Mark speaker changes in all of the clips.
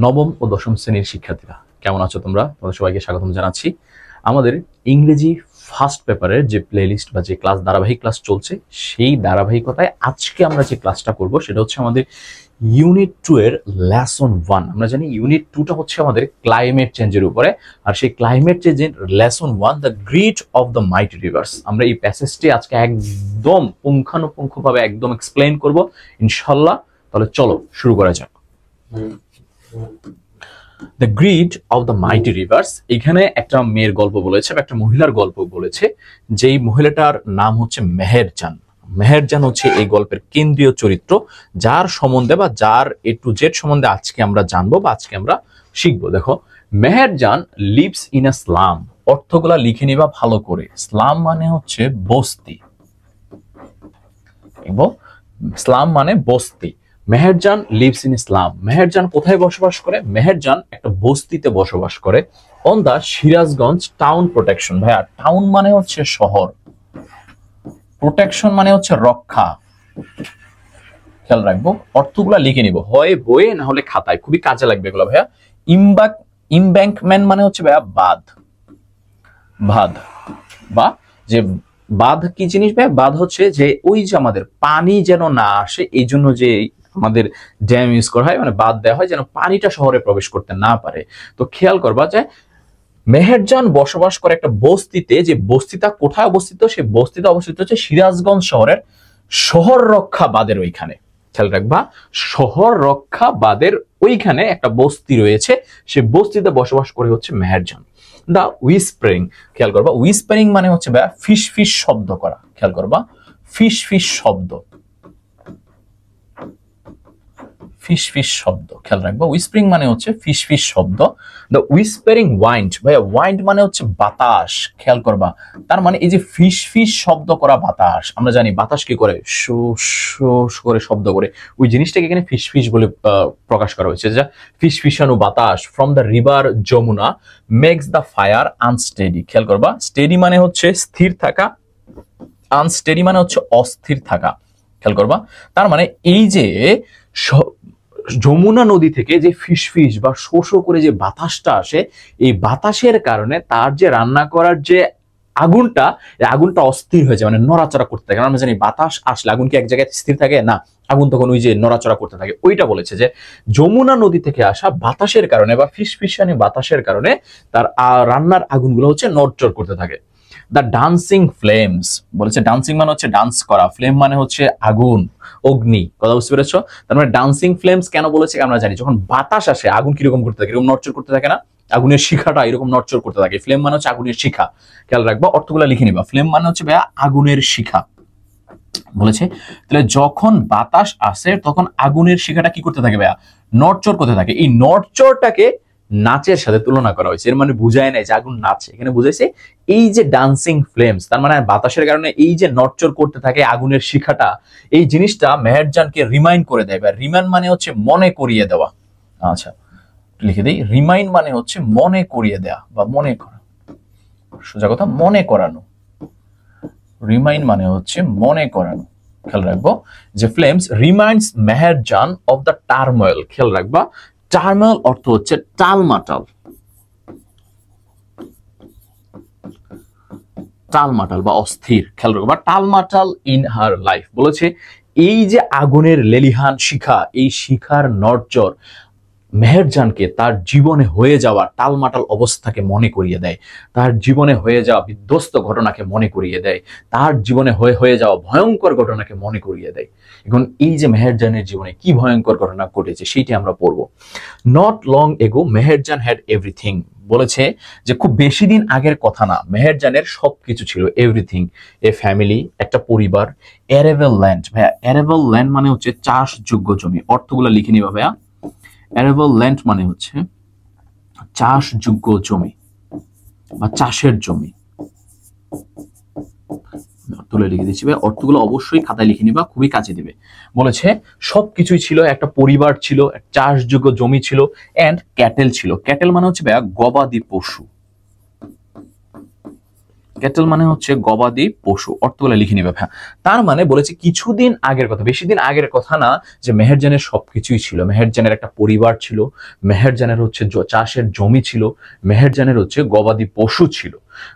Speaker 1: নবম ও দশম শ্রেণীর শিক্ষার্থীরা কেমন আছো তোমরা? তোমাদের সবাইকে স্বাগতম জানাচ্ছি। আমাদের ইংরেজি ফার্স্ট পেপারের যে প্লেলিস্ট বা যে ক্লাস ধারাবাহিক ক্লাস চলছে, সেই ধারাবাহিকতায় আজকে আমরা যে ক্লাসটা করব সেটা হচ্ছে আমাদের ইউনিট 2 এর লেসন 1। আমরা জানি ইউনিট 2টা হচ্ছে আমাদের ক্লাইমেট চেঞ্জের উপরে, আর সেই ক্লাইমেট চেঞ্জের lesson 1 the grid of the mighty reverse. আমরা এই প্যাসেজটি আজকে একদম পুঙ্খানুপুঙ্খভাবে একদম এক্সপ্লেইন করব ইনশাআল্লাহ। তাহলে চলো শুরু করা যাক। The grid of the mighty reverse, এখানে একটা মেয়ের গল্প বলেছে, একটা মহিলার গল্প বলেছে, যেই মহিলাটার নাম হচ্ছে মেহেরজান। মেহেরজান হচ্ছে এই গল্পের কেন্দ্রীয় চরিত্র, যার সম্বন্ধে বা যার এ টু জেড সম্বন্ধে আজকে আমরা জানবো বা আজকে আমরা শিখবো। দেখো, Meherjan lives in a slum. অর্থগুলা লিখে নিবা ভালো করে। স্লাম মানে হচ্ছে বস্তি, স্লাম মানে বস্তি। Meherjan lives in a slum. Meherjan কোথায় বসবাস করে? মেহেরজান একটা বস্তিতে বসবাস করে on the Sirajganj town protection. ভাইয়া, টাউন মানে হচ্ছে শহর, প্রোটেকশন মানে হচ্ছে রক্ষা। খেয়াল রাখবো, অর্থগুলা লিখে নিব, হয় বইয়ে না হলে খাতায়, খুবই কাজে লাগবে এগুলো ভাইয়া। ইমব্যাঙ্কমেন্ট মানে হচ্ছে ভাইয়া বাঁধ, বাঁধ বা যে বাঁধ কি জিনিস ভাই? বাঁধ হচ্ছে যে ওই যে আমাদের পানি যেন না আসে, এই জন্য যে আমাদের ড্যাম ইউজ করা হয়, মানে বাঁধ দেওয়া হয় যেন পানিটা শহরে প্রবেশ করতে না পারে। তো খেয়াল করবা যে মেহেরজান বসবাস করে একটা বস্তিতে, যে বস্তিটা কোথায় অবস্থিত? সে বস্তিটা অবস্থিত হচ্ছে সিরাজগঞ্জ শহরের শহর রক্ষা বাঁধের ওইখানে। খেয়াল রাখবা, শহর রক্ষা বাঁধের ওইখানে একটা বস্তি রয়েছে, সে বস্তিতে বসবাস করে হচ্ছে মেহেরজান। দা উইসপারিং, খেয়াল করবা, উইসপারিং মানে হচ্ছে ভাইয়া ফিস ফিস শব্দ করা। খেয়াল করবা, ফিস ফিস শব্দ, ফিস ফিস শব্দ। খেয়াল রাখবা, উইসপারিং মানে হচ্ছে ফিস ফিস শব্দ। দ্য উইসপারিং ওয়াইন্ড, ভাইয়া ওয়াইন্ড মানে হচ্ছে বাতাস। খেয়াল করবা, তার মানে এই যে ফিস ফিস শব্দ করা বাতাস, আমরা জানি বাতাস কি করে? শো শো করে শব্দ করে, ওই জিনিসটাকে এখানে ফিস ফিস বলে প্রকাশ করা হয়েছে। যা ফিস ফিসানো বাতাস from the river Yamuna makes the fire unsteady. খেয়াল করবা, স্টেডি মানে হচ্ছে স্থির থাকা, আনস্টেডি মানে হচ্ছে অস্থির থাকা। খেয়াল করবা, তার মানে এই যে যমুনা নদী থেকে যে ফিসফিস বা শো শো করে যে বাতাসটা আসে, এই বাতাসের কারণে তার যে রান্না করার যে আগুনটা, এই আগুনটা অস্থির হয়ে যায়, মানে নড়াচড়া করতে থাকে। আমরা জানি বাতাস আসলে আগুন কি এক জায়গায় স্থির থাকে? না, আগুন তখন ওই যে নড়াচড়া করতে থাকে। ওইটা বলেছে যে যমুনা নদী থেকে আসা বাতাসের কারণে বা ফিসফিসানি বাতাসের কারণে তার রান্নার আগুনগুলো হচ্ছে নড়চড় করতে থাকে। দ্য ডান্সিং ফ্লেমস, বলেছে ডান্সিং মানে হচ্ছে ডান্স করা, ফ্লেম মানে হচ্ছে আগুন, অগ্নি। কথা বুঝতে পেরেছো? তার মানে ডান্সিং ফ্লেমস কেন বলেছে আমরা জানি, যখন বাতাস আসে আগুন কিরকম করতে থাকে? এরকম নড়চড় করতে থাকে না? আগুনের শিখাটা এরকম নড়চড় করতে থাকে। ফ্লেম মানে হচ্ছে আগুনের শিখা। খেয়াল রাখবা, অর্থগুলো লিখে নিবা। ফ্লেম মানে হচ্ছে ভাইয়া আগুনের শিখা বলেছে। তাহলে যখন বাতাস আসে তখন আগুনের শিখাটা কি করতে থাকে ভাইয়া? নড়চড় করতে থাকে। এই নড়চড়টাকে নাচের সাথে তুলনা করা হয়েছে। এর মানে বুঝায় নাই যে আগুন নাচে, এখানে বুঝাইছে এই যে ডান্সিং ফ্লেমস, তার মানে বাতাসের কারণে এই যে নড়চড় করতে থাকে আগুনের শিখাটা, এই জিনিসটা মেহেরজানকে রিমাইন্ড করে দেয়। বা রিমাইন্ড মানে হচ্ছে মনে করিয়ে দেওয়া। আচ্ছা, লিখে দিই, রিমাইন্ড মানে হচ্ছে মনে করিয়ে দেওয়া বা মনে করা, সোজা কথা মনে করানো। রিমাইন্ড মানে হচ্ছে মনে করানো। খেয়াল রাখবো যে flames reminds Meherjaan of the turmoil. খেয়াল রাখবা, টার্মোয়েল অর্থ হচ্ছে টালমাটাল, টালমাটাল বা অস্থির। খেয়াল রাখবা, টালমাটাল ইন হার লাইফ। বলেছে এই যে আগুনের লেলিহান শিখা, এই শিখার নড়চড় মেহেরজানকে তার জীবনে হয়ে যাওয়া টালমাটাল অবস্থাকে মনে করিয়ে দেয়, তার জীবনে হয়ে যাওয়া বিধ্বস্ত ঘটনাকে মনে করিয়ে দেয়, তার জীবনে হয়ে যাওয়া ভয়ঙ্কর ঘটনাকে মনে করিয়ে দেয়। এখন এই যে মেহেরজানের জীবনে কি ভয়ঙ্কর ঘটনা ঘটেছে সেইটি আমরা পড়বো। Not long ago Meherjaan had everything. বলেছে যে খুব বেশি দিন আগের কথা না, মেহেরজানের সবকিছু ছিল, এভরিথিং। এ ফ্যামিলি, একটা পরিবার, অ্যারেবল ল্যান্ড। ভাইয়া অ্যারেবল ল্যান্ড মানে হচ্ছে চাষযোগ্য জমি। অর্থগুলো লিখে নিবা ভাইয়া। অ্যারেবল ল্যান্ড মানে হচ্ছে চাষযোগ্য জমি বা চাষের জমি। তুলে লিখে দিচ্ছি ভাই, অর্থগুলো অবশ্যই খাতায় লিখে নিবা, খুবই কাজে দিবে। বলেছে সবকিছুই ছিল, একটা পরিবার ছিল, চাষযোগ্য জমি ছিল, এন্ড ক্যাটেল ছিল। ক্যাটেল মানে হচ্ছে ভাইয়া গবাদি পশু। ক্যাটেল মানে হচ্ছে গবাদি পশু, অর্থগুলো লিখে নিবে। হ্যাঁ, তার মানে বলেছে কিছুদিন আগের কথা, বেশি দিন আগের কথা না, যে মেহেরজানের সবকিছুই ছিল। মেহেরজানের একটা পরিবার ছিল, মেহেরজানের হচ্ছে চাষের জমি ছিল, মেহেরজানের হচ্ছে গবাদি পশু ছিল।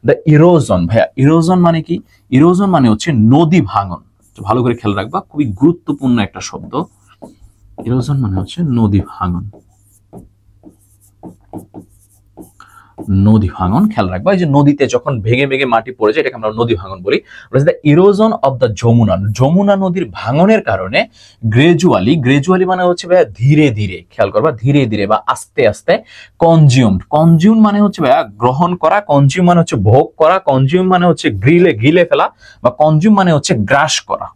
Speaker 1: দ্য ইরোজন, ভাইয়া ইরোজন মানে কি? ইরোজন মানে হচ্ছে নদী ভাঙন। ভালো করে খেয়াল রাখবা, খুবই গুরুত্বপূর্ণ একটা শব্দ। ইরোজন মানে হচ্ছে নদী ভাঙন। নদী ভাঙন খেয়াল রাখবা, এই যে নদীতে যখন ভেঙে ভেঙে মাটি পড়ে যায় এটাকে আমরা নদী ভাঙন বলি। Erosion of the Yamuna, Jamuna নদীর ভাঙনের কারণে গ্রেজুয়ালি, গ্রেজুয়ালি মানে হচ্ছে ভাইয়া ধীরে ধীরে, খেয়াল করবা ধীরে ধীরে বা আস্তে আস্তে, কনজিউমড, কনজিউম মানে হচ্ছে ভাইয়া গ্রহণ করা, কনজিউম মানে হচ্ছে ভোগ করা, কনজিউম মানে হচ্ছে গিলে ফেলা, বা কনজিউম মানে হচ্ছে গ্রাস করা।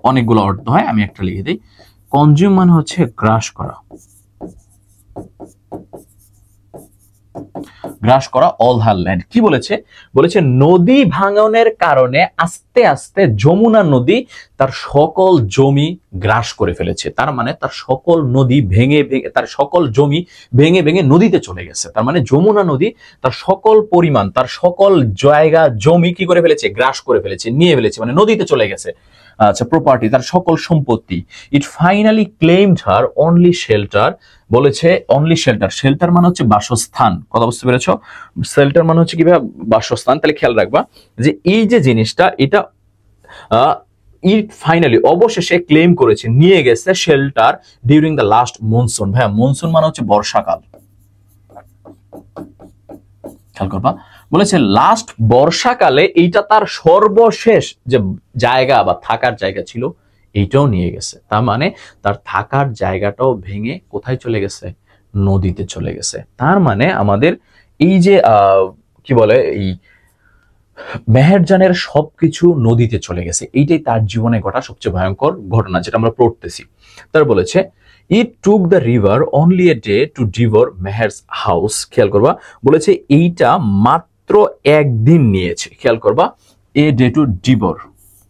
Speaker 1: অনেকগুলো অর্থ হয়, আমি একটা লিখে দিই। কনজিউম মানে হচ্ছে গ্রাস করা, গ্রাস করা অল হার ল্যান্ড। কি বলেছে? বলেছে নদী ভাঙনের কারণে আস্তে আস্তে যমুনা নদী তার সকল জমি গ্রাস করে ফেলেছে। তার মানে তার সকল নদী ভেঙে ভেঙে, তার সকল জমি ভেঙে ভেঙে নদীতে চলে গেছে। তার মানে যমুনা নদী তার সকল পরিমাণ, তার সকল জায়গা জমি কি করে ফেলেছে? গ্রাস করে ফেলেছে, নিয়ে ফেলেছে, মানে নদীতে চলে গেছে। আচ্ছা, প্রপার্টি, তার সকল সম্পত্তি। ইট ফাইনালি ক্লেইমড হার অনলি শেল্টার, বলেছে অনলি শেল্টার, শেল্টার মানে হচ্ছে বাসস্থান, কথা বুঝতে পেরেছো? শেল্টার মানে হচ্ছে কিভাবে বাসস্থান। তাহলে খেয়াল রাখবা যে এই যে জিনিসটা, এটা ইট ফাইনালি অবশেষে ক্লেম করেছে, নিয়ে গেছে shelter during the last monsoon. ভাইয়া মনসুন মানে হচ্ছে বর্ষাকাল, খেয়াল করবা। বলেছে লাস্ট বর্ষাকালে এইটা তার সর্বশেষ যে জায়গা বা থাকার জায়গা ছিল এইটাও নিয়ে গেছে। তার মানে তার থাকার জায়গাটাও ভেঙে কোথায় চলে গেছে? নদীতে চলে গেছে। তার মানে আমাদের এই যে কি বলে, এই মেহেরজানের সবকিছু নদীতে চলে গেছে, এইটাই তার জীবনে ঘটা সবচেয়ে ভয়ঙ্কর ঘটনা, যেটা আমরা পড়তেছি। তার বলেছে it took the river only a day to devour Meher's house. খেয়াল করবা, বলেছে এইটা মাত্র একদিন নিয়েছে। খেয়াল করবা, এ ডে টু ডিভোর,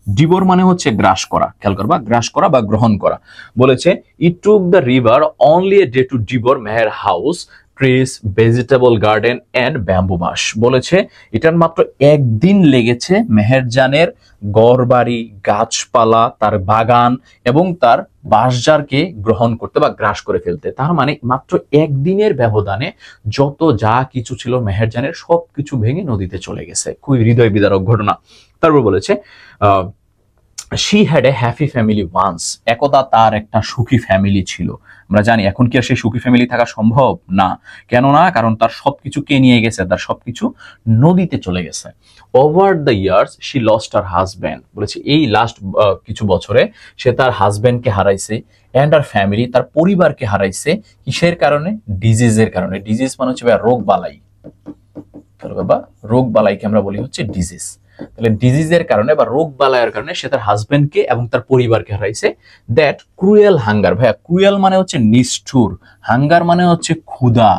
Speaker 1: ডিভোর মানে হচ্ছে গ্রাস করা, খেয়াল করবা, গ্রাস করা বা গ্রহণ করা। বলেছে it took the river only a day to devour Meher house, trees, vegetable garden and bamboo bush. বলেছে এটার মাত্র একদিন লেগেছে মেহেরজানের ঘরবাড়ি, গাছপালা, তার বাগান এবং তার বাঁশঝাড়কে গ্রহণ করতে বা গ্রাস করে ফেলতে। তার মানে মাত্র একদিনের ব্যবধানে যত যা কিছু ছিল মেহেরজানের সবকিছু ভেঙে নদীতে চলে গেছে। খুবই হৃদয় বিদারক ঘটনা। তারপর বলেছে she had a happy family once, একদা তার একটা সুখী ফ্যামিলি ছিল। আমরা জানি এখন কি আর সেই সুখী ফ্যামিলি থাকা সম্ভব না। কেন না? কারণ তার সবকিছু কে নিয়ে গেছে? তার সবকিছু নদীতে চলে গেছে। Over the years she lost her husband, বলেছে এই লাস্ট কিছু বছরে সে তার হাজব্যান্ডকে হারাইছে, এন্ড আর ফ্যামিলি, তার পরিবারকে হারাইছে। কিসের কারণে? ডিজিজের কারণে। ডিজিজ মানে হচ্ছে রোগ বালাই, রোগ বালাইকে আমরা বলি হচ্ছে ডিজিজ। তাহলে ডিজিজের কারণে বা রোগ বালাইয়ের কারণে সে তার হাজবেন্ডকে এবং তার পরিবারকে হারাইছে। দ্যাট ক্রুয়েল হাঙ্গার, ভাইয়া ক্রুয়েল মানে হচ্ছে নিষ্ঠুর, হাঙ্গার মানে হচ্ছে ক্ষুধা,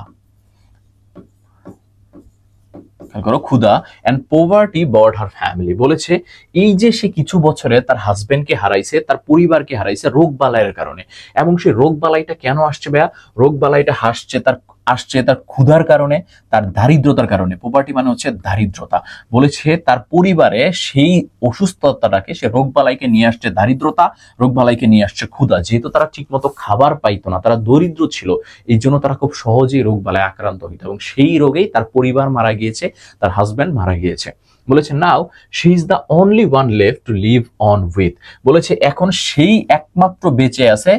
Speaker 1: ক্ষুধা, and poverty bored her family. বলেছে এই যে সে কিছু বছরে তার হাজবেন্ডকে হারাইছে, তার পরিবারকে হারাইছে রোগ বালাইয়ের কারণে। এবং সেই রোগ বালাইটা কেন আসছে ভাইয়া? রোগ বালাইটা আসছে তার ক্ষুধার কারণে, তার দারিদ্রতার কারণে। পোভার্টি মানে হচ্ছে দারিদ্রতা। বলেছে তার পরিবারে সেই অসুস্থতাটাকে, সে রোগবালাইকে নিয়ে আসছে দারিদ্রতা, রোগবালাইকে নিয়ে আসছে ক্ষুধা। যেহেতু তারা ঠিকমতো খাবার পাইতো না, তারা দরিদ্র ছিল, এই জন্য তারা খুব সহজেই রোগবালায় আক্রান্ত হইত এবং সেই রোগেই তার পরিবার মারা গিয়েছে, তার হাজব্যান্ড মারা গিয়েছে। বলেছে now she is the only one left to live on with. বলেছে এখন সেই একমাত্র বেঁচে আছে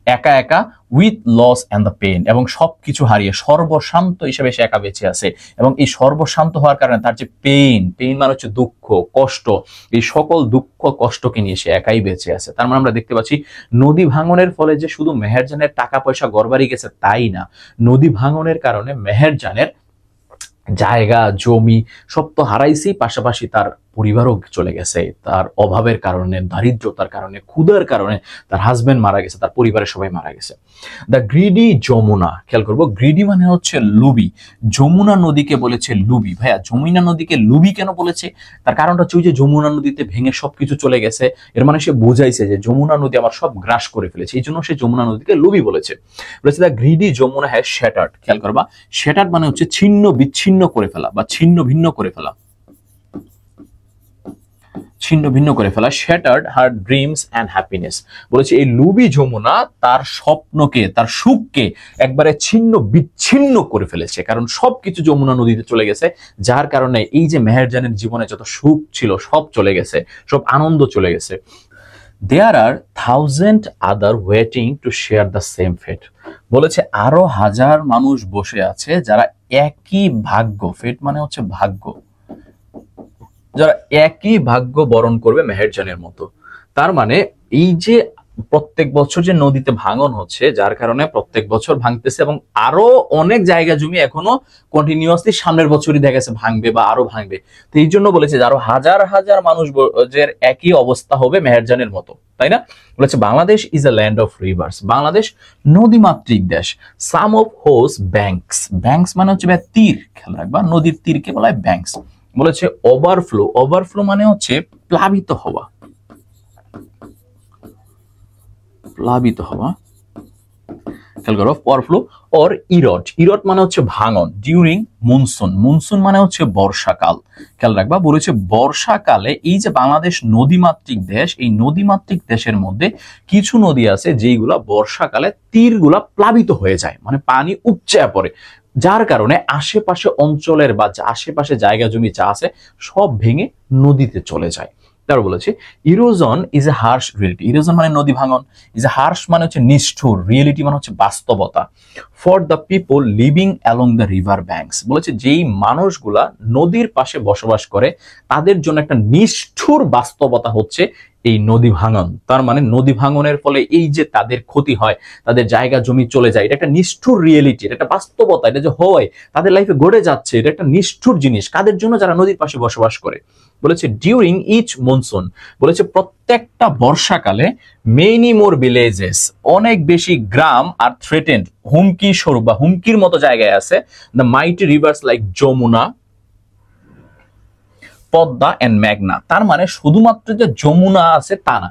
Speaker 1: একা একা, with loss and the pain, এবং সবকিছু হারিয়ে সর্বশান্ত হিসেবে সে একা বেঁচে আছে। এবং এই সর্বশান্ত হওয়ার কারণে তার যে পেইন মানে হচ্ছে দুঃখ কষ্ট, এই সকল দুঃখ কষ্টকে নিয়ে সে একাই বেঁচে আছে। তার মানে আমরা দেখতে পাচ্ছি নদী ভাঙনের ফলে যে শুধু মেহেরজানের টাকা পয়সা ঘরবাড়ি গেছে তাই না, নদী ভাঙনের কারণে মেহেরজানের জায়গা জমি সব তো হারাইছেই, পাশাপাশি তার পরিবারও চলে গেছে। তার অভাবের কারণে, দারিদ্রতার কারণে, ক্ষুধার কারণে তার হাজবেন্ড মারা গেছে, তার পরিবারের সবাই মারা গেছে। দ্য গ্রিডি যমুনা, খেয়াল করবো গ্রিডি মানে হচ্ছে লুবি, যমুনা নদীকে বলেছে লুবি। ভাইয়া যমুনা নদীকে লুবি কেন বলেছে? তার কারণটা হচ্ছে ওই যে যমুনা নদীতে ভেঙে সবকিছু চলে গেছে, এর মানে সে বোঝাইছে যে যমুনা নদী আমার সব গ্রাস করে ফেলেছে, এই জন্য সে যমুনা নদীকে লুবি বলেছে। বলেছে the greedy Yamuna has shattered, খেয়াল করবা শ্যাটার্ড মানে হচ্ছে ছিন্ন বিচ্ছিন্ন করে ফেলা বা ছিন্ন ভিন্ন করে ফেলা, ছিন্ন ভিন্ন করে ফেলা। Shattered her dreams and happiness, বলেছে এই লুবি যমুনা তার স্বপ্নকে, তার সুখকে একবারে ছিন্ন বিচ্ছিন্ন করে ফেলেছে, কারণ সবকিছু যমুনা নদীতে চলে গেছে, যার কারণে এই যে মেহেরজানের জীবনে যত সুখ ছিল সব চলে গেছে, সব আনন্দ চলে গেছে। There are thousand other waiting to share the same fate, বলেছে আরো হাজার মানুষ বসে আছে যারা একই ভাগ্য, ফেট মানে হচ্ছে ভাগ্য, যারা একই ভাগ্য বরণ করবে মেহেরজানের মতো। তার মানে এই যে প্রত্যেক বছর যে নদীতে ভাঙন হচ্ছে, যার কারণে প্রত্যেক বছর ভাঙতেছে এবং আরো অনেক জায়গা জমি এখনো কন্টিনিউয়াসলি সামনের বছরই দেখা গেছে ভাঙবে বা আরো ভাঙবে। তো এই জন্য বলেছে যে আরো হাজার হাজার মানুষের একই অবস্থা হবে মেহেরজানের মতো, তাই না? বলেছে Bangladesh is a land of rivers, Bangladesh নদীমাতৃক দেশ। Some of those banks, banks মানে হচ্ছে তীর, খেয়াল রাখবা নদীর তীরকে বলা হয় ব্যাংকস। বলেছে ওভারফ্লো, ওভারফ্লো মানে হচ্ছে প্লাবিত হওয়া, প্লাবিত হওয়া, খেয়াল করো ওভারফ্লো। অর ইরট, ইরট মানে হচ্ছে ভাঙন। ডিউরিং মনসুন, মনসুন মানে হচ্ছে বর্ষাকাল, খেয়াল রাখবা। বলেছে বর্ষাকালে এই যে বাংলাদেশ নদীমাতৃক দেশ, এই নদীমাতৃক দেশের মধ্যে কিছু নদী আছে যেইগুলা বর্ষাকালে তীরগুলা প্লাবিত হয়ে যায়, মানে পানি উপচে পড়ে, যার কারণে আশেপাশে অঞ্চলের বা আশেপাশে জায়গা জমি যা আছে সব ভেঙে নদীতে চলে যায়। তারপর বলেছে erosion is a harsh reality, erosion মানে নদী ভাঙন, ইজ এ হার্শ মানে হচ্ছে নিষ্ঠুর, রিয়েলিটি মানে হচ্ছে বাস্তবতা। For the people living along the river banks, বলেছে যেই মানুষগুলা নদীর পাশে বসবাস করে তাদের জন্য একটা নিষ্ঠুর বাস্তবতা হচ্ছে এই নদী ভাঙন। তার মানে নদী ভাঙনের ফলে এই যে তাদের ক্ষতি হয়, তাদের জায়গা জমি চলে যায়, এটা একটা নিষ্ঠুর রিয়েলিটি, এটা একটা বাস্তবতা, এটা যে হয় তাদের লাইফে ঘটে যাচ্ছে, এটা একটা নিষ্ঠুর জিনিস। কাদের জন্য? যারা নদীর পাশে বসবাস করে। বলেছে ডিউরিং ইচ মনসুন, বলেছে প্রত্যেকটা বর্ষাকালে মেনি মোর ভিলেজেস, অনেক বেশি গ্রাম আর থ্রেটেন্ড, হুমকি স্বরূপ বা হুমকির মতো জায়গায় আছে। The mighty rivers like Yamuna, Padma and মেঘনা, তার মানে শুধুমাত্র যে যমুনা আছে তা না,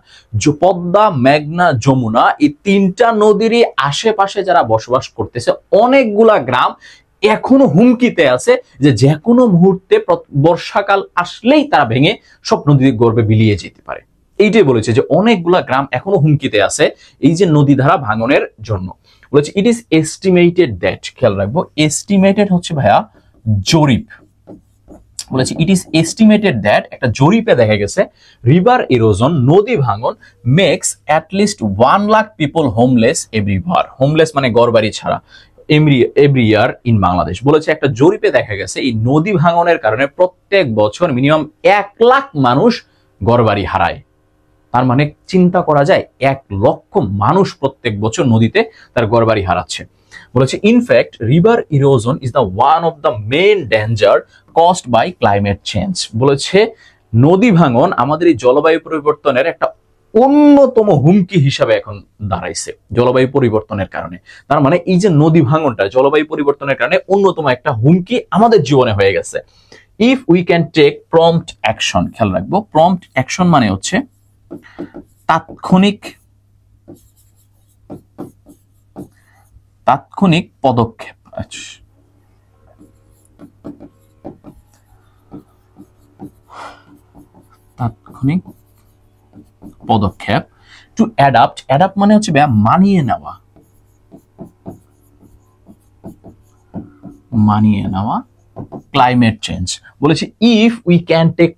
Speaker 1: পদ্মা, মেঘনা, যমুনা এই তিনটা নদীরই আশেপাশে যারা বসবাস করতেছে অনেকগুলা গ্রাম এখনো হুমকিতে আছে যে যে কোনো মুহূর্তে বর্ষাকাল আসলেই তারা ভেঙে সব নদীর গর্ভে বিলিয়ে যেতে পারে। এইটাই বলেছে যে অনেকগুলা গ্রাম এখনো হুমকিতে আছে এই যে নদী ধারা ভাঙনের জন্য। বলেছে ইট ইজ এস্টিমেটেড দ্যাট, খেয়াল রাখবো এস্টিমেটেড হচ্ছে ভাইয়া জরিপ। বলেছে ইট ইজ এস্টিমেটেড দ্যাট, একটা জরিপে দেখা গেছে রিভার ইরোজন, নদী ভাঙন makes at least 1 lakh people homeless everywhere, homeless মানে ঘরবাড়ি ছাড়া, এভরি ইয়ার ইন বাংলাদেশ। বলেছে একটা জরিপে দেখা গেছে এই নদী ভাঙনের কারণে প্রত্যেক বছর মিনিমাম 1 লাখ মানুষ ঘরবাড়ি হারায়। তার মানে চিন্তা করা যায় 1 লক্ষ মানুষ প্রত্যেক বছর নদীতে তার ঘরবাড়ি হারাচ্ছে। বলেছে in fact river erosion is the one of the main danger caused by climate change. বলেছে নদী ভাঙন আমাদের এই জলবায়ু পরিবর্তনের একটা অন্যতম হুমকি হিসাবে এখন দাঁড়াইছে জলবায়ু পরিবর্তনের কারণে। তার মানে এই যে নদী ভাঙনটা জলবায়ু পরিবর্তনের কারণে অন্যতম একটা হুমকি আমাদের জীবনে হয়ে গেছে। If we can take prompt action, খেয়াল রাখবো প্রম্পট অ্যাকশন মানে হচ্ছে তাৎক্ষণিক, তাৎক্ষণিক পদক্ষেপ। তাৎক্ষণিক পদক্ষেপ। টু অ্যাডাপ্ট, অ্যাডাপ্ট মানে হচ্ছে মানিয়ে নেওয়া, মানিয়ে নেওয়া ক্লাইমেট চেঞ্জ। বলেছে if we can take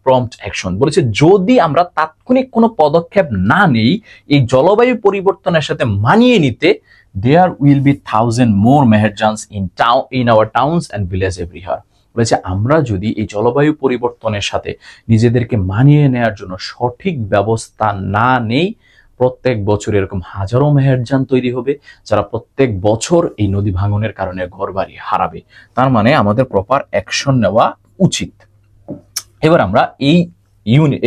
Speaker 1: prompt action, বলেছে যদি আমরা তাৎক্ষণিক কোনো পদক্ষেপ না নেই এই জলবায়ু পরিবর্তনের সাথে মানিয়ে নিতে, there will be 1000 more Meherjans in our towns and villages every year। বলেছে আমরা যদি এই জলবায়ু পরিবর্তনের সাথে নিজেদেরকে মানিয়ে নেওয়ার জন্য সঠিক ব্যবস্থা না নেই, প্রত্যেক বছর এরকম হাজারো মেহেরজান তৈরি হবে যারা প্রত্যেক বছর এই নদী ভাঙনের কারণে ঘরবাড়ি হারাবে। তার মানে আমাদের প্রপার অ্যাকশন নেওয়া উচিত। এবার আমরা এই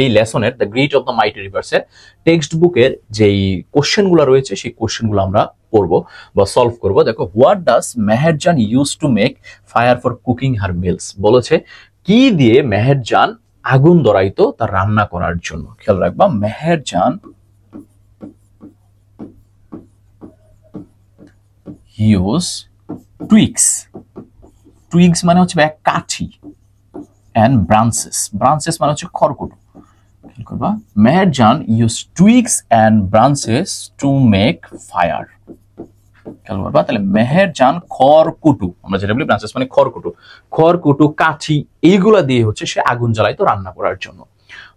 Speaker 1: এই লেসনের the great of the mighty rivers এর টেক্সট বুকের যেই কোশ্চেনগুলো রয়েছে সেই কোশ্চেনগুলো আমরা পড়বো বা সলভ করব। দেখো, what does Meherjaan use to make fire for cooking her mills? বলেছে কি দিয়ে মেহেরজান আগুন ধরাইতো তার রান্না করার জন্য। খেয়াল রাখবা, মেহেরজান ইউজ টুইগস, টুইগস মানে হচ্ছে এক কাঠি, and branches মানে হচ্ছে খড়কুটো। খেয়াল করবা, Meherjaan use টুইগস and branches to make fire। খেয়াল করবা, তাহলে মেহেরজান খড়কুটো, আমরা যেটা বলি ব্রাঞ্চেস মানে খড়কুটো, খড়কুটো কাঠি এইগুলা দিয়ে হচ্ছে সে আগুন জ্বালাইতো রান্না করার জন্য।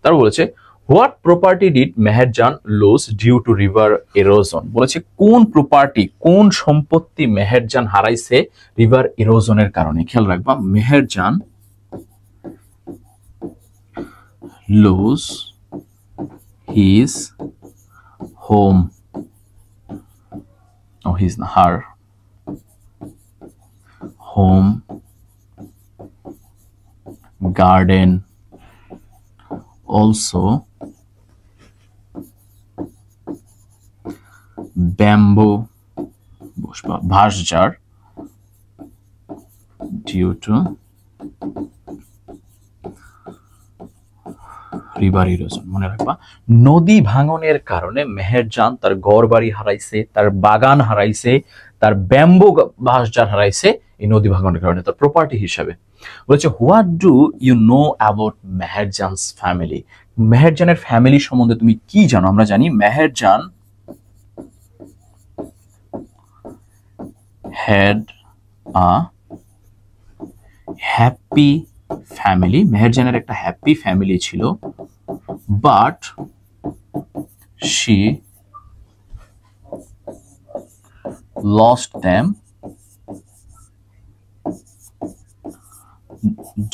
Speaker 1: তারপর বলেছে what property did Meherjan lose due to river erosion? বলেছে কোন প্রপার্টি, কোন সম্পত্তি মেহেরজান হারাইছে রিভার ইরোশনের কারণে। খেয়াল রাখবা, Meherjaan lose his home, or her home, garden, also bamboo bhasjar due to river erosion. মনে রাখবা, নদী ভাঙনের কারণে মেহেরজান তার ঘরবাড়ি হারাইছে, তার বাগান হারাইছে, তার ব্যাম্বো বাঁশঝাড় হারাইছে এই নদী ভাঙনের কারণে, তার প্রপার্টি হিসাবে। বলেছে what do you know about Meherjan's family? মেহেরজানের ফ্যামিলি সম্বন্ধে তুমি কি জানো? আমরা জানি Meherjaan had a happy family, মেহেরজানের একটা হ্যাপি ফ্যামিলি ছিল, but she lost them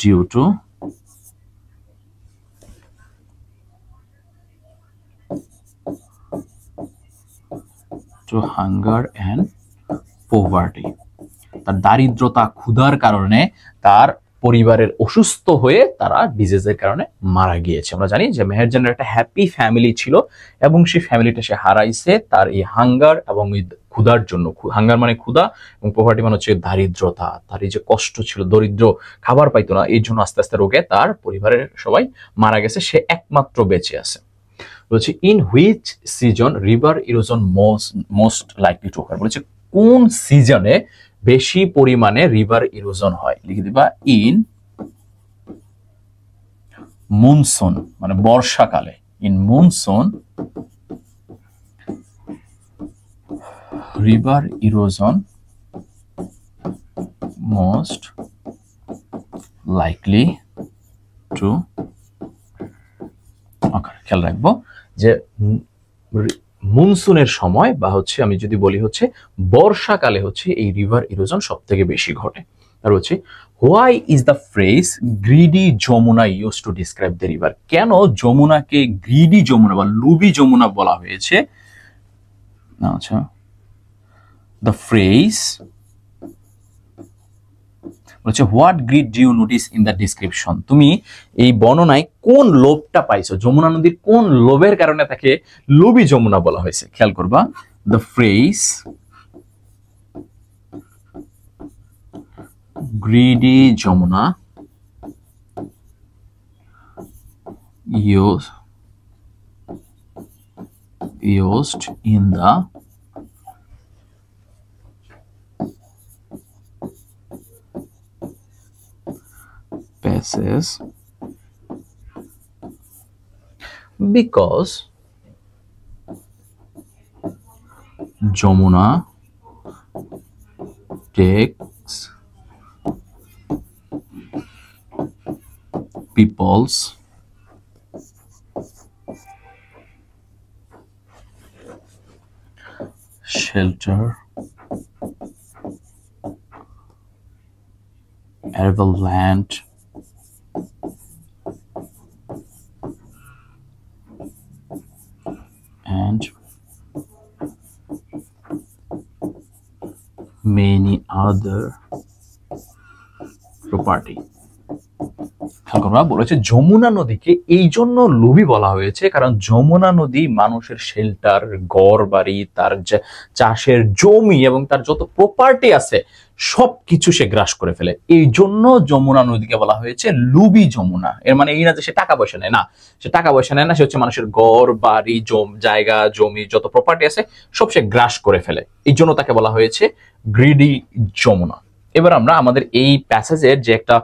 Speaker 1: due to hunger and poverty। তার দারিদ্রতা, ক্ষুধার কারণে তার পরিবারের অসুস্থ হয়ে তারা ডিজিজের কারণে মারা গিয়েছে। আমরা জানি যে মেহেরজানের একটা হ্যাপি ফ্যামিলি ছিল এবং সেই ফ্যামিলিটা সে হারাইছে তার এই হাঙ্গার এবং ক্ষুধার জন্য। হাঙ্গার মানে ক্ষুধা এবং পভার্টি মানে হচ্ছে দারিদ্রতা, তার এই যে কষ্ট ছিল, দরিদ্র, খাবার পাইতো না, এই জন্য আস্তে আস্তে রোগে তার পরিবারের সবাই মারা গেছে, সে একমাত্র বেঁচে আছে। বলছে in which season river erosion most likely to অকার? বলেছে কোন সিজনে বেশি পরিমাণে রিভার ইরোশন হয়? লিখে দিবা ইন মনসুন, মানে বর্ষাকালে। In monsoon river erosion most likely to অকার। খেয়াল রাখবো যে মনসুনের সময় বা হচ্ছে আমি যদি বলি হচ্ছে বর্ষাকালে হচ্ছে এই রিভার ইরোশন সব থেকে বেশি ঘটে। আর হচ্ছে why is the phrase greedy Yamuna used to describe the river? কেন যমুনাকে গ্রিডি যমুনা বা লুবি যমুনা বলা হয়েছে? আচ্ছা, দ্য ফ্রেজ বলছে what greed do you notice in the description? তুমি এই বর্ণনায় কোন লোভটা পাইছো? যমুনা নদীর কোন লোভের কারণে তাকে লোভী যমুনা বলা হয়েছে? খেয়াল করবা, the phrase greedy Jamuna used in the passage because Jamuna takes people's shelter, arable land, and many other property. খেয়াল করবা, বলেছে যমুনা নদীকে এই জন্য লোভী বলা হয়েছে কারণ যমুনা নদী মানুষের শেল্টার, ঘর বাড়ি, তার চাষের জমি এবং তার যত প্রপার্টি আছে সবকিছু সে গ্রাস করে ফেলে। এই জন্য যমুনা নদীকে বলা হয়েছে লুবি যমুনা। এর মানে এই না যে সে টাকা পয়সা নেয় না, সে টাকা পয়সা নেয় না, সে হচ্ছে মানুষের ঘর বাড়ি, জায়গা জমি যত প্রপার্টি আছে সব সে গ্রাস করে ফেলে। এই জন্য তাকে বলা হয়েছে গ্রিডি যমুনা। এবার আমরা আমাদের এই প্যাসেজের যে একটা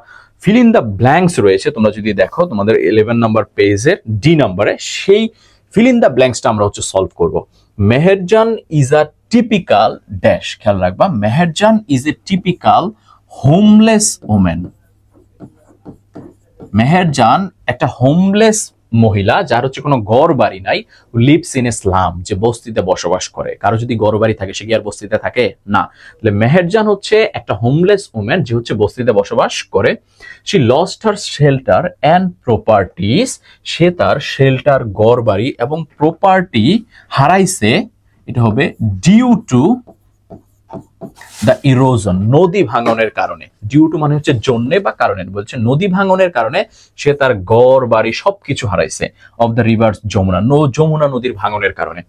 Speaker 1: ফিল ইন দ্য ব্ল্যাঙ্কস রয়েছে, তোমরা যদি দেখো তোমাদের 11 নাম্বার পেজের ডি নাম্বারে, সেই ফিল ইন দ্য ব্ল্যাঙ্কসটা আমরা হচ্ছে সলভ করব। Meherjaan is a typical dash, খেয়াল রাখবা, Meherjaan is a typical homeless women. Meherjaan একটা হোমলেস মহিলা, যার হচ্ছে কোনো ঘর বাড়ি নাই, লিভস ইন এ স্লাম, যে বস্তিতে বসবাস করে। কারো যদি ঘর বাড়ি থাকে সে কি আর বস্তিতে থাকে? না। তাহলে মেহেরজান হচ্ছে একটা হোমলেস ওমেন যে হচ্ছে বস্তিতে বসবাস করে। She lost her shelter and properties, সে তার শেল্টার, ঘর বাড়ি এবং প্রপার্টি হারাইছে। এটা হবে ডিউ টু দ্য ইরোজন, নদী ভাঙনের কারণে। ডিউ টু মানে হচ্ছে জন্যে বা কারণে, বলছে নদী ভাঙনের কারণে সে তার ঘর বাড়ি সবকিছু হারাইছে। Of the river Jamuna, Jamuna নদীর ভাঙনের কারণে।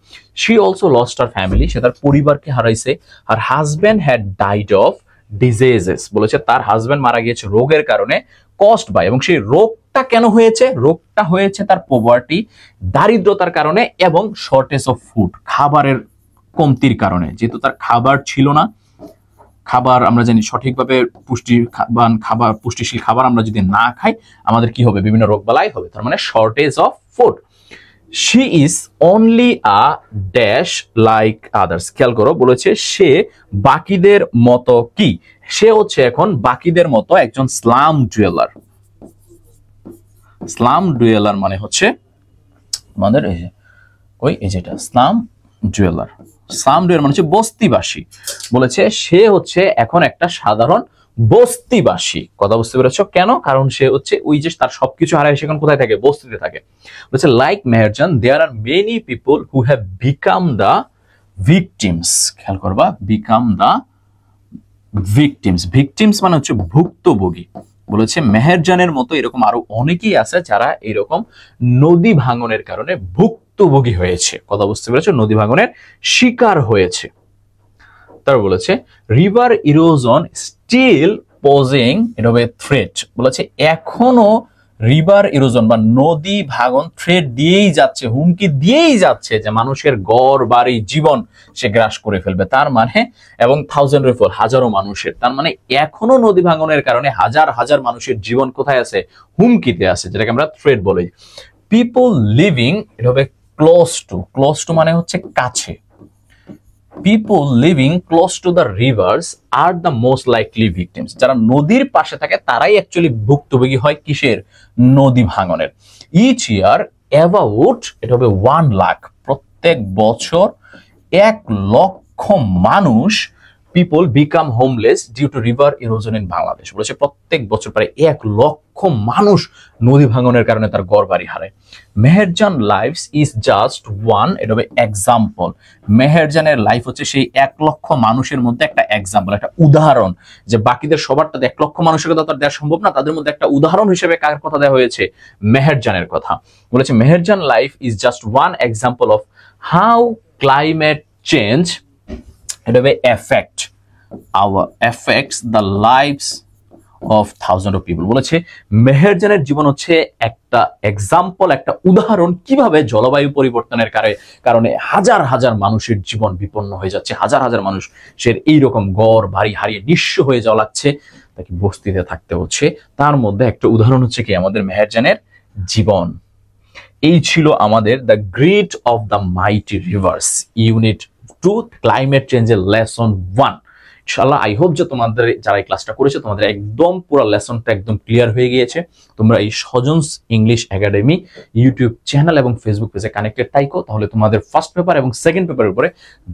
Speaker 1: She also lost her family, সে তার পরিবারকে হারাইছে। আর husband had died of diseases, বলেছে তার হাজব্যান্ড মারা গিয়েছে রোগের কারণে। কস্ট বাই, এবং সেই রোগটা কেন হয়েছে? রোগটা হয়েছে তার পভার্টি, দারিদ্রতার কারণে, এবং শর্টেজ অফ ফুড, খাবারের কমতির কারণে। যেহেতু তার খাবার ছিল না, খাবার আমরা জানি সঠিকভাবে পুষ্টিশীল খাবার আমরা যদি না খাই আমাদের কি হবে? বিভিন্ন রোগ বালাই হবে। তার মানে shortage of food. She is only a dash like others, খেয়াল করো, বলেছে সে বাকিদের মতো কি? সে হচ্ছে এখন বাকিদের মতো একজন স্লাম ডুয়েলার। স্লাম ডুয়েলার মানে হচ্ছে আমাদের এই যেটা স্লাম ডুয়েলার, স্লাম ডুয়েলার মানে হচ্ছে বস্তিবাসী। বলেছে সে হচ্ছে এখন একটা সাধারণ বস্তিবাসী। কথা বুঝতে পেরেছো? কেন? কারণ সে হচ্ছে ওই যে তার সবকিছু হারায়, সেখানে কোথায় থাকে? বস্তিতে থাকে। বলেছে like Meherjan there are many people who have become the victims. খেয়াল করবা, বিকাম দ্য ভিকটিমস। ভিকটিমস মানে হচ্ছে ভুক্তভোগী। বলেছে মেহেরজানের মতো এরকম আরো অনেকেই আছে যারা এরকম নদী ভাঙনের কারণে ভুক্তভোগী হয়েছে। কথা বুঝতে পেরেছো? নদী ভাঙনের শিকার হয়েছে। তারপর বলেছে রিভার ইরোজন স্টিল পজিং, এটা হবে থ্রেট। বলেছে এখনো রিভার ইরোজন বা নদী ভাঙন থ্রেট দিয়েই যাচ্ছে, হুমকি দিয়েই যাচ্ছে যে মানুষের ঘর বাড়ি জীবন সে গ্রাস করে ফেলবে। তার মানে, এবং থাউজেন্ড রিফল, হাজারো মানুষের, তার মানে এখনো নদী ভাঙনের কারণে হাজার হাজার মানুষের জীবন কোথায় আছে? হুমকিতে আছে, যেটাকে আমরা থ্রেট বলি। পিপল লিভিং, এটা হবে ক্লোজ টু। ক্লোজ টু মানে হচ্ছে কাছে। People living close to the rivers are the most likely victims. যারা নদীর পাশে থাকে তারাই অ্যাকচুয়ালি ভুক্তভোগী হয় কিসের? নদী ভাঙনের। ইচ ইয়ার অ্যাবাউট, এটা হবে 1 লাখ, প্রত্যেক বছর 1 লক্ষ মানুষ people become homeless due to river erosion in Bangladesh. বলেছে প্রত্যেক বছর প্রায় 1 লক্ষ মানুষ নদী ভাঙনের কারণে তার ঘর বাড়ি হারায়। Meherjan life's is just one, এটা হবে এক্সাম্পল। মেহেরজানের লাইফ হচ্ছে সেই 1 লক্ষ মানুষের মধ্যে একটা এক্সাম্পল, একটা উদাহরণ। যে বাকিদের সবারটা 1 লক্ষ মানুষের কথা তার দেওয়া সম্ভব না, তাদের মধ্যে একটা উদাহরণ হিসেবে কার কথা দেওয়া হয়েছে? মেহেরজানের কথা। বলেছে Meherjaan life is just one example of how climate change, এটা হবে affects the lives of thousands of people। বলেছে মেহেরজানের জীবন হচ্ছে একটা এক্সাম্পল, একটা উদাহরণ কিভাবে জলবায়ু পরিবর্তনের কারণে হাজার হাজার মানুষের জীবন বিপন্ন হয়ে যাচ্ছে, হাজার হাজার মানুষ সে এইরকম ঘর বাড়ি হারিয়ে নিঃস্ব হয়ে যাওয়া লাগছে, তাকে বস্তিতে থাকতে হচ্ছে। তার মধ্যে একটা উদাহরণ হচ্ছে কি? আমাদের মেহেরজানের জীবন। এই ছিল আমাদের the grid of the mighty reverse unit 2 climate চেঞ্জের লেসন 1। ইনশাআল্লাহ আই হোপ যে তোমাদের যারা এই ক্লাসটা করেছে তোমাদের একদম পুরো লেসনটা একদম ক্লিয়ার হয়ে গিয়েছে। তোমরা এই সজনস ইংলিশ একাডেমি ইউটিউব চ্যানেল এবং ফেসবুক পেজে কানেক্টেড থাকো, তাহলে তোমাদের ফার্স্ট পেপার এবং সেকেন্ড পেপারের উপরে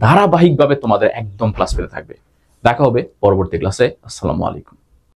Speaker 1: ধারাবাহিকভাবে তোমাদের একদম ক্লাস পেতে থাকবে। দেখা হবে পরবর্তী ক্লাসে। আসসালামু আলাইকুম।